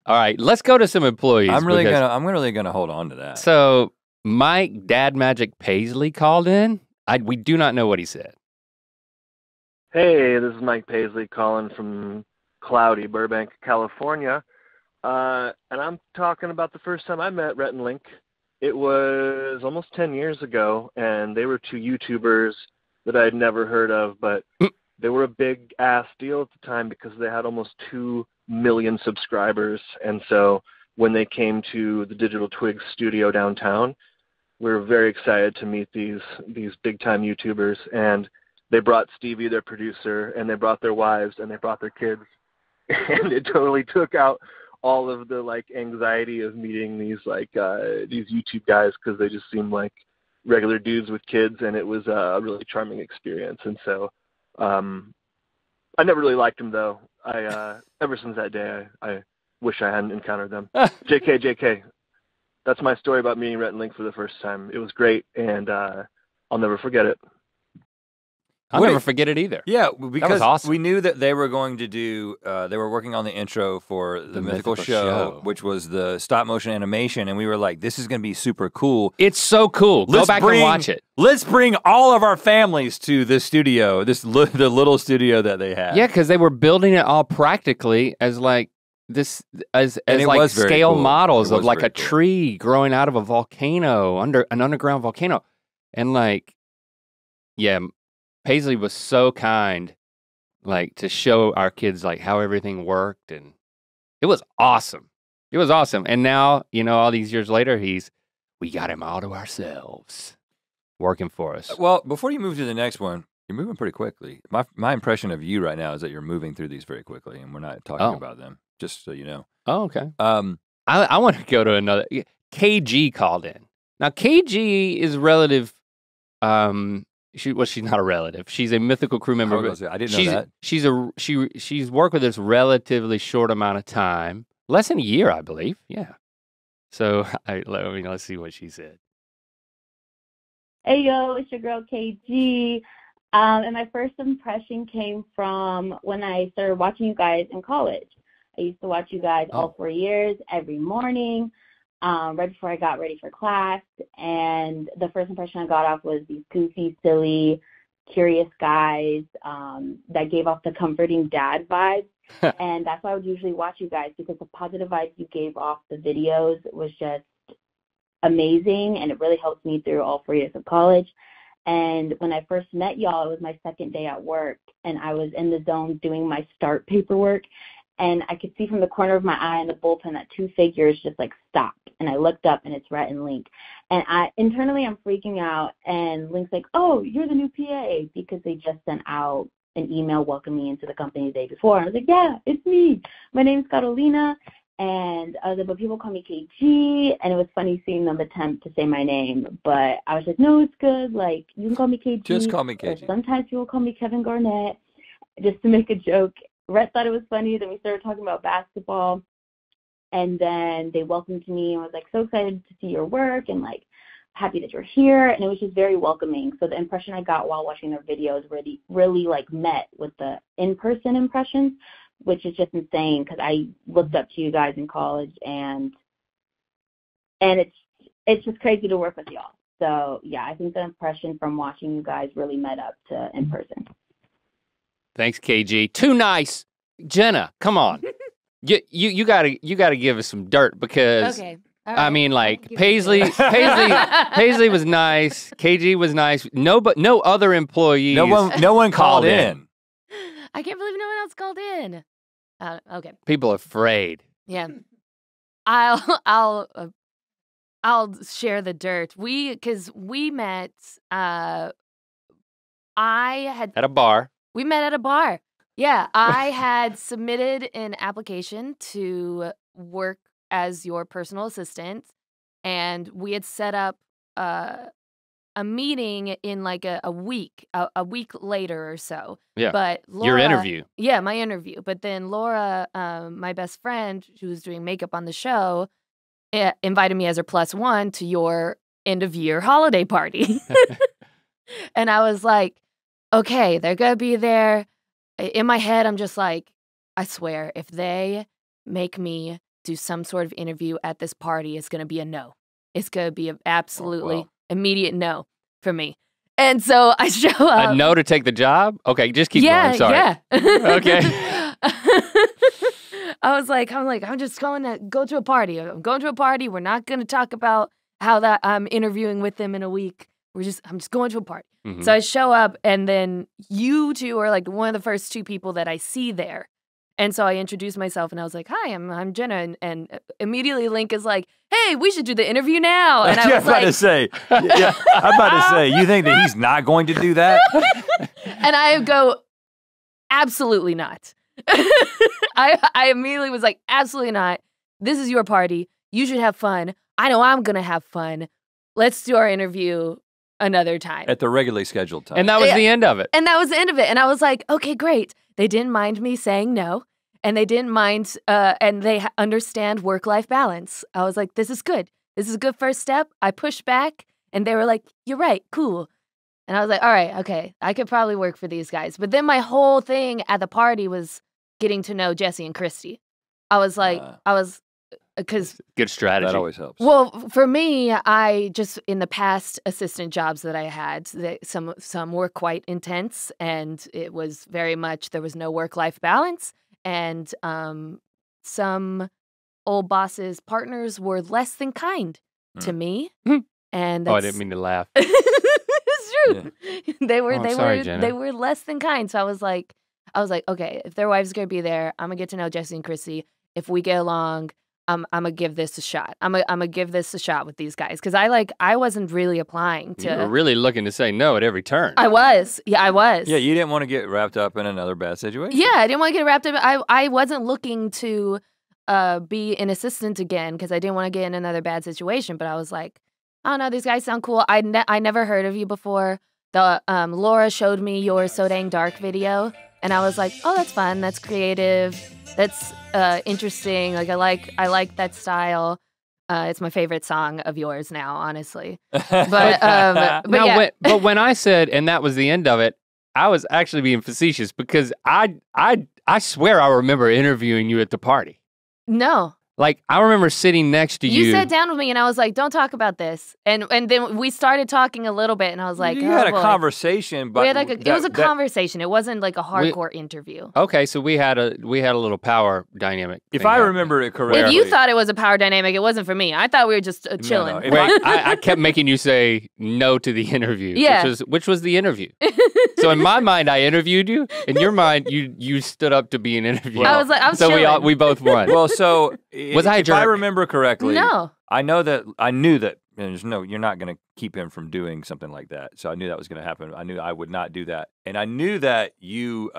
All right, let's go to some employees. I'm really gonna hold on to that. So Mike Dad Magic Paisley called in. We do not know what he said. Hey, this is Mike Paisley calling from cloudy Burbank, California. And I'm talking about the first time I met Rhett Link. It was almost 10 years ago, and they were two YouTubers that I'd never heard of, but they were a big-ass deal at the time because they had almost 2 million subscribers. And so when they came to the Digital Twigs studio downtown, we were very excited to meet these big-time YouTubers. And they brought Stevie, their producer, and they brought their wives, and they brought their kids. And it totally took out all of the anxiety of meeting these YouTube guys, because they just seemed like regular dudes with kids, and it was a really charming experience. And so I never really liked them, though. Ever since that day, I wish I hadn't encountered them. JK. That's my story about meeting Rhett Link for the first time. It was great, and I'll never forget it. I'll never forget it either. Yeah, because that was awesome. We knew that they were going to do, they were working on the intro for the Mythical Show, which was the stop motion animation, and we were like, this is going to be super cool. It's so cool. Go back and watch it. Let's bring all of our families to this studio, the little studio that they had. Yeah, because they were building it all practically as scale cool. models of a tree growing out of a volcano, an underground volcano. And Paisley was so kind, to show our kids how everything worked, and it was awesome. It was awesome. And now, all these years later, we got him all to ourselves, working for us. Well, before you move to the next one, you're moving pretty quickly. My impression of you right now is that you're moving through these very quickly, and we're not talking about them, just so you know. Oh, okay. I want to go to another. KG called in. Now, KG is relative. She's not a relative. She's a mythical crew member. I didn't know that. She's worked with us relatively short amount of time, less than a year, I believe. Yeah. So let's see what she said. Hey yo, it's your girl KG. And my first impression came from when I started watching you guys in college. I used to watch you guys all 4 years, every morning. Right before I got ready for class, and the first impression I got off was these goofy, silly, curious guys that gave off the comforting dad vibes, and that's why I would usually watch you guys, because the positive vibes you gave off the videos was just amazing, and it really helped me through all 4 years of college. And when I first met y'all, it was my second day at work, and I was in the zone doing my start paperwork, and I could see from the corner of my eye in the bullpen that 2 figures just stopped. And I looked up, and it's Rhett and Link. And internally I'm freaking out, and Link's like, oh, you're the new PA, because they just sent out an email welcoming me into the company the day before. I was like, yeah, it's me. My name's Carolina. And I was like, but people call me KG. And it was funny seeing them attempt to say my name. But I was like, no, it's good. You can call me KG. Just call me KG. Or sometimes people call me Kevin Garnett, just to make a joke. Rhett thought it was funny. Then we started talking about basketball. And then they welcomed me and was so excited to see your work and happy that you're here. And it was just very welcoming. So the impression I got while watching their videos really met with the in-person impressions, which is just insane, because I looked up to you guys in college, and it's just crazy to work with y'all. So yeah, I think the impression from watching you guys really met up to in person. Thanks, KG. Too nice. Jenna, come on. You gotta give us some dirt, because okay. Right. I mean, Paisley was nice. KG was nice. No other employees. No one called in. I can't believe no one else called in. Okay. People are afraid. Yeah. I'll share the dirt. Because we met. I had at a bar. We met at a bar. Yeah, I had submitted an application to work as your personal assistant, and we had set up a meeting in a week later or so. Yeah, but Laura, your interview. Yeah, my interview. But then Laura, my best friend, who was doing makeup on the show, invited me as her +1 to your end of year holiday party. And I was like, okay, they're gonna be there. In my head, I'm just like, I swear, if they make me do some sort of interview at this party, it's going to be a no. It's going to be an absolutely immediate no for me. And so I show up. A no to take the job? Okay, just keep going. Sorry. Yeah. Okay. I was like, I'm just going to go to a party. I'm going to a party. We're not going to talk about how that I'm interviewing with them in a week. I'm just going to a party. Mm-hmm. So I show up, and then you two are like one of the first two people that I see there. And so I introduced myself, and I was like, "Hi, I'm Jenna." And immediately Link is like, "Hey, we should do the interview now." And I was I'm about to say, you think that he's not going to do that? And I go, "Absolutely not." I immediately was like, "Absolutely not. This is your party. You should have fun. I know I'm gonna have fun. Let's do our interview another time." At the regularly scheduled time. And that was the end of it. And that was the end of it. And I was like, okay, great. They didn't mind me saying no. And they didn't mind, and they understand work-life balance. I was like, this is good. This is a good first step. I pushed back, and they were like, you're right, cool. And I was like, all right, okay, I could probably work for these guys. But then my whole thing at the party was getting to know Jesse and Christy. I was like, because good strategy. That always helps. Well, for me, I just in the past assistant jobs that I had, some were quite intense, and it was very much there was no work-life balance, and some old bosses' partners were less than kind to me, and I didn't mean to laugh. It's true. Yeah. They were less than kind. So I was like, okay, if their wife's gonna be there, I'm gonna get to know Jesse and Chrissy. If we get along, I'm gonna give this a shot. I'm gonna give this a shot with these guys because I wasn't really applying to. You were really looking to say no at every turn. I was. Yeah, you didn't want to get wrapped up in another bad situation. Yeah, I didn't want to get wrapped up. I wasn't looking to be an assistant again because I didn't want to get in another bad situation. But I was like, I don't know, these guys sound cool. I never heard of you before. The Laura showed me your So Dang Dark video, and I was like, oh, that's fun. That's creative. That's interesting. Like I like that style. It's my favorite song of yours now, honestly. But when I said, and that was the end of it, I was actually being facetious because I swear I remember interviewing you at the party. No. Like, I remember sitting next to you. You sat down with me, and I was like, don't talk about this. And then we started talking a little bit, and I was like, you had a conversation. But we had it was a conversation. It wasn't like a hardcore interview. Okay, so we had a little power dynamic. If I remember it correctly. If you thought it was a power dynamic, it wasn't for me. I thought we were just chilling. No. Wait, I kept making you say no to the interview. Yeah. Which was the interview. So in my mind, I interviewed you. In your mind, you stood up to be an interview. I was so chilling. we both won. Well, so was I a jerk? If I remember correctly, no. I knew that you're not going to keep him from doing something like that. So I knew that was going to happen. I knew I would not do that, and I knew that you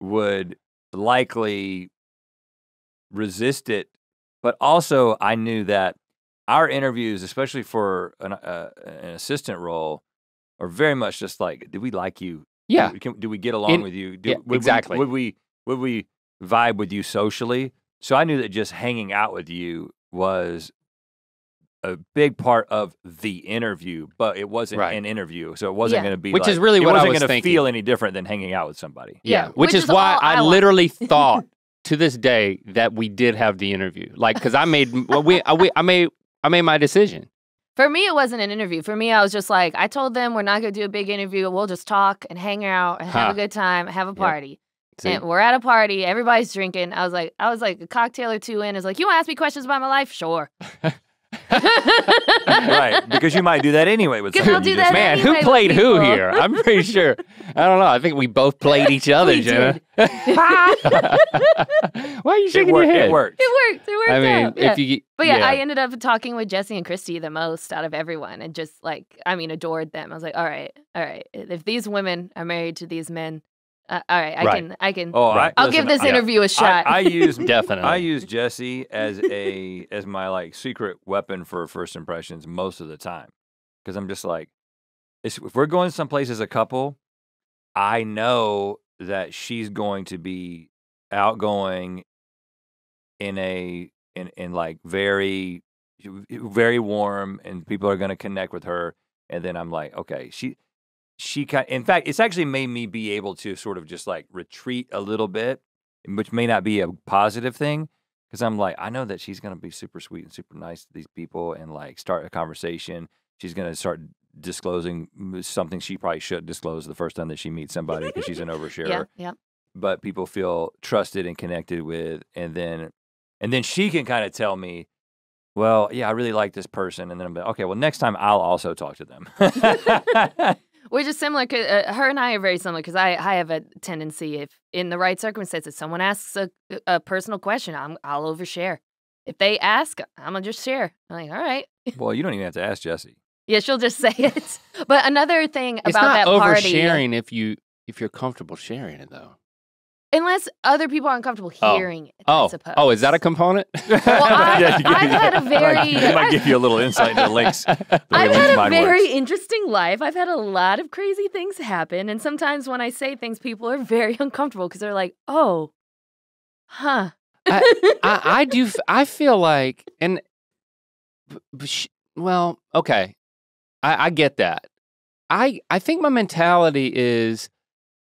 would likely resist it. But also, I knew that our interviews, especially for an assistant role, are very much just like, do we like you? Yeah. Do we get along with you? Exactly. Would we vibe with you socially? So I knew that just hanging out with you was a big part of the interview, but it wasn't an interview, so it wasn't going to be. Which is really what I was thinking. It wasn't going to feel any different than hanging out with somebody. Yeah, which is why I literally thought to this day that we did have the interview, like because I made I made my decision. For me, it wasn't an interview. For me, I was just like, I told them we're not going to do a big interview. We'll just talk and hang out and have a good time, have a party. Yep. And we're at a party. Everybody's drinking. I was like a cocktail or two in. It's like, you want to ask me questions about my life? Sure. Right, because you might do that anyway with someone. Man, who played who here? I'm pretty sure. I don't know. I think we both played each other, Jenna. Why are you shaking your head? It worked. I mean, out. I ended up talking with Jesse and Christy the most out of everyone, and just adored them. I was like, all right. If these women are married to these men, all right, I can. Oh, I'll give this interview a shot. I use definitely. I use Jesse as my secret weapon for first impressions most of the time, because I'm just like, if we're going someplace as a couple, I know that she's going to be outgoing in very, very warm, and people are going to connect with her, and then I'm like, okay, in fact, it's actually made me be able to sort of just retreat a little bit, which may not be a positive thing, Because I'm like, I know that she's going to be super sweet and super nice to these people and like start a conversation. She's going to start disclosing something she probably shouldn't disclose the first time that she meets somebody because she's an oversharer. Yeah. But people feel trusted and connected with, and then she can kind of tell me, well, yeah, I really like this person, and then I'm like, okay, well, next time I'll also talk to them. We're just similar. Her and I are very similar because I have a tendency, if in the right circumstances, someone asks a personal question, I'll overshare. If they ask, I'm gonna just share. I'm like, all right. Well, you don't even have to ask Jessie. Yeah, she'll just say it. But another thing It's about not that party, oversharing if you're comfortable sharing it though. unless other people aren't comfortable hearing it, I suppose. Oh, is that a component? Well, I've had a very... It might give you a little insight into Link's I've had a mind very works. interesting life. I've had a lot of crazy things happen. And sometimes when I say things, people are very uncomfortable because they're like, oh, huh. I do. I feel like, and well, okay, I get that. I think my mentality is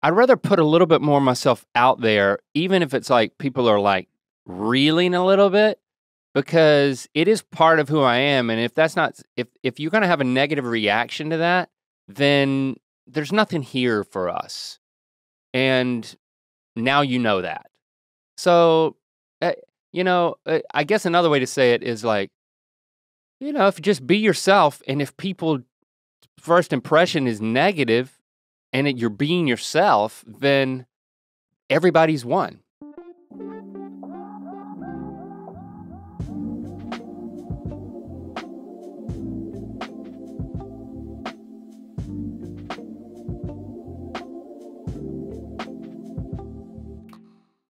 I'd rather put a little bit more of myself out there, even if it's like people are like reeling a little bit, because it is part of who I am. And if that's not, if you're going to have a negative reaction to that, then there's nothing here for us. And now you know that. So, I guess another way to say it is like, if you just be yourself, and if people first impression is negative and you're being yourself, then everybody's won.